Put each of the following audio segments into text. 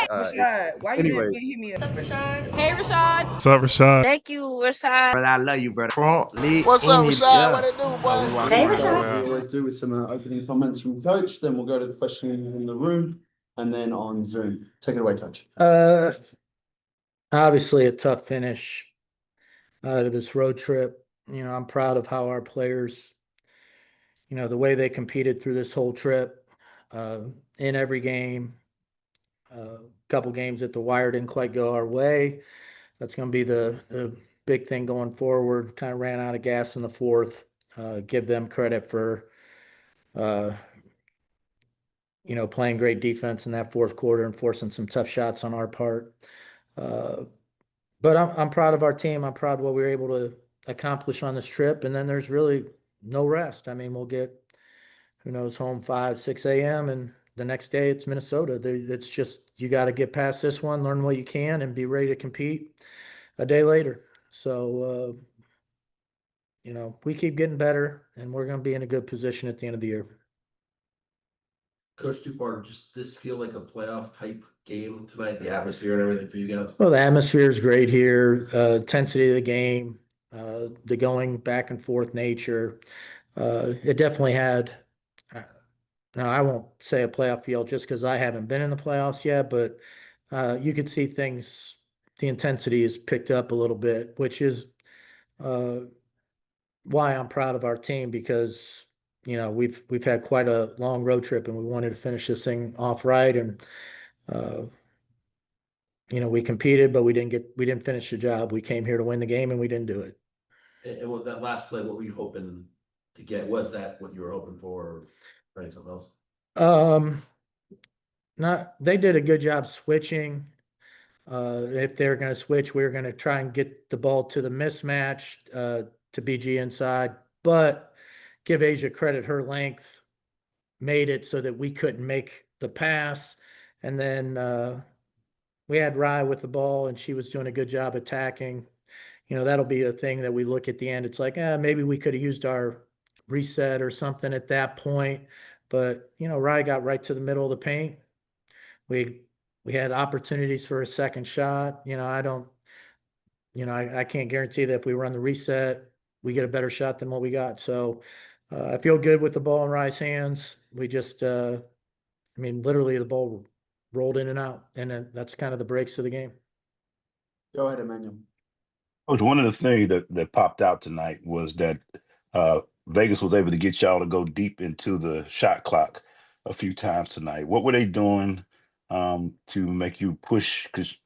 Rashad, why you didn't Anyways, hit me up? What's up, Rashad? Hey, Rashad. What's up, Rashad? Thank you, Rashad. brother, I love you, brother. What's up, Rashad? What it do, boy? Hey, Rashad. We always do with some opening comments from Coach. Then we'll go to the questions in the room and then on Zoom. Take it away, Coach. Obviously a tough finish to this road trip. I'm proud of how our players, the way they competed through this whole trip, in every game. A couple games at the wire didn't quite go our way. That's going to be the big thing going forward. Kind of ran out of gas in the fourth. Give them credit for, playing great defense in that fourth quarter and forcing some tough shots on our part. But I'm proud of our team. I'm proud of what we were able to accomplish on this trip. And then there's really no rest. I mean, we'll get, who knows, home 5, 6 a.m. and the next day it's Minnesota. It's just, you got to get past this one, learn what you can, and be ready to compete a day later. So, we keep getting better, and we're going to be in a good position at the end of the year. Coach Dupart, just this feel like a playoff type game tonight, the atmosphere and everything for you guys? Well, the atmosphere is great here. Intensity of the game, the going back and forth nature. It definitely had, now I won't say a playoff feel just because I haven't been in the playoffs yet, but you could see things, the intensity is picked up a little bit, which is why I'm proud of our team, because we've had quite a long road trip and we wanted to finish this thing off right. And we competed, but we didn't finish the job. We came here to win the game and we didn't do it. And with that last play, what were you hoping to get? Was that what you were hoping for, or something else? They did a good job switching. If they're going to switch, we were going to try and get the ball to the mismatch, to BG inside, but give Asia credit. Her length made it so that we couldn't make the pass. And then, we had Rye with the ball and she was doing a good job attacking. That'll be a thing that we look at the end. It's like, maybe we could have used our reset or something at that point. But, Rye got right to the middle of the paint. We had opportunities for a second shot. I can't guarantee that if we run the reset, we get a better shot than what we got. So I feel good with the ball in Rye's hands. We just, literally the ball rolled in and out, and then that's kind of the breaks of the game. Go ahead, Emmanuel. Coach, one of the things that popped out tonight was that Vegas was able to get y'all to go deep into the shot clock a few times tonight. What were they doing to make you push? Because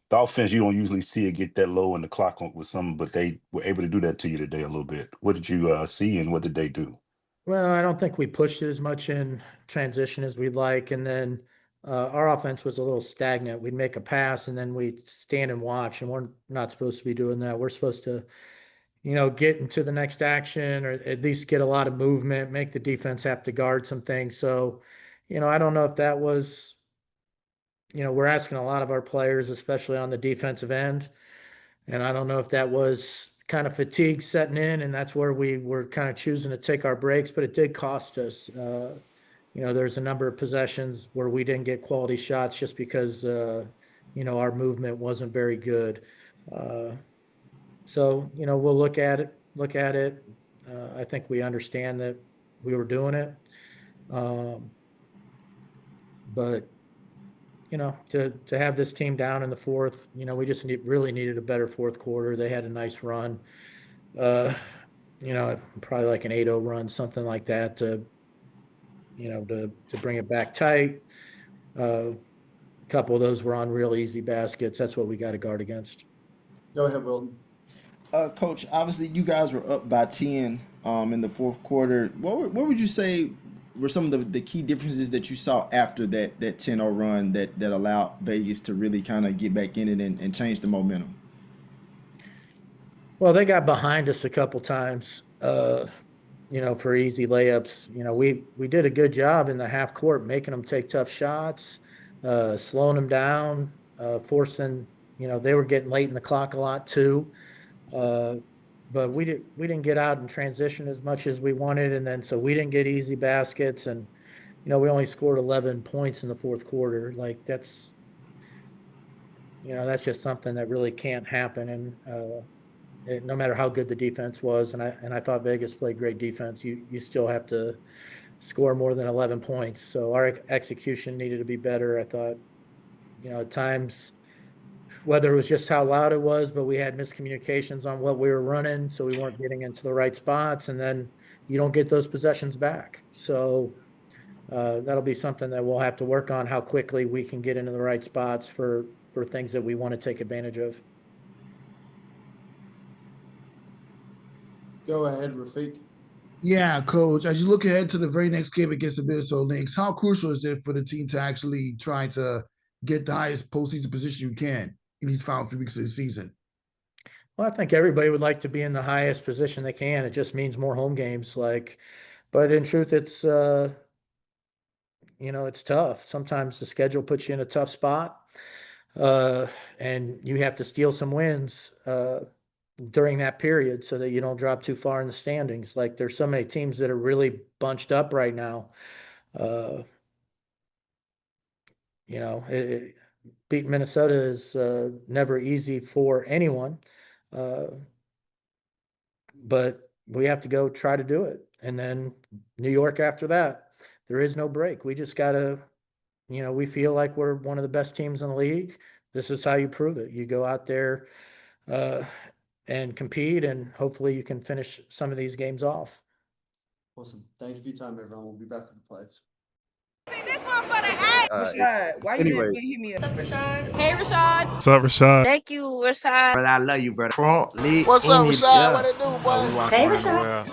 the offense, you don't usually see it get that low in the clock with some, but they were able to do that to you today a little bit. What did you see, and what did they do? Well, I don't think we pushed it as much in transition as we'd like. And then our offense was a little stagnant. We'd make a pass and then we'd stand and watch, and we're not supposed to be doing that. We're supposed to, get into the next action, or at least get a lot of movement, make the defense have to guard some things. So, I don't know if that was, we're asking a lot of our players, especially on the defensive end. And I don't know if that was kind of fatigue setting in, and that's where we were kind of choosing to take our breaks, but it did cost us. There's a number of possessions where we didn't get quality shots just because, our movement wasn't very good. So, we'll look at it. I think we understand that we were doing it. But, to have this team down in the fourth, we just really needed a better fourth quarter. They had a nice run, probably like an 8-0 run, something like that, to bring it back tight. A couple of those were on real easy baskets. That's what we got to guard against. Go ahead, Wilton. Coach, obviously you guys were up by 10 in the fourth quarter. What would you say were some of the key differences that you saw after that 10-0 run that allowed Vegas to really kind of get back in it and change the momentum? Well, they got behind us a couple times, for easy layups. We did a good job in the half court, making them take tough shots, slowing them down, forcing, they were getting late in the clock a lot too. But we didn't get out in transition as much as we wanted. And then, so we didn't get easy baskets, and, we only scored 11 points in the fourth quarter. Like, that's, that's just something that really can't happen. And no matter how good the defense was, and I thought Vegas played great defense, you still have to score more than 11 points. So our execution needed to be better. I thought, at times, whether it was just how loud it was, but we had miscommunications on what we were running, so we weren't getting into the right spots, and then you don't get those possessions back. So that'll be something that we'll have to work on, how quickly we can get into the right spots for things that we want to take advantage of. Go ahead, Rafiq. Yeah, coach. As you look ahead to the very next game against the Minnesota Lynx, how crucial is it for the team to actually try to get the highest postseason position you can in these final few weeks of the season? Well, I think everybody would like to be in the highest position they can. It just means more home games. But in truth, it's it's tough. Sometimes the schedule puts you in a tough spot, and you have to steal some wins during that period so that you don't drop too far in the standings. Like, there's so many teams that are really bunched up right now. Beating Minnesota is never easy for anyone, but we have to go try to do it. And then New York after that, there is no break. We just got to, we feel like we're one of the best teams in the league. This is how you prove it. You go out there and compete, and hopefully you can finish some of these games off. Awesome. Thank you for your time, everyone. We'll be back with the plays. Rashad, why you anyways. didn't hit me up? What's up, Rashad? Hey, Rashad. What's up, Rashad? Thank you, Rashad. Brother, I love you, brother. What's up, Rashad? Yeah. What it do, boy? Hey, Rashad.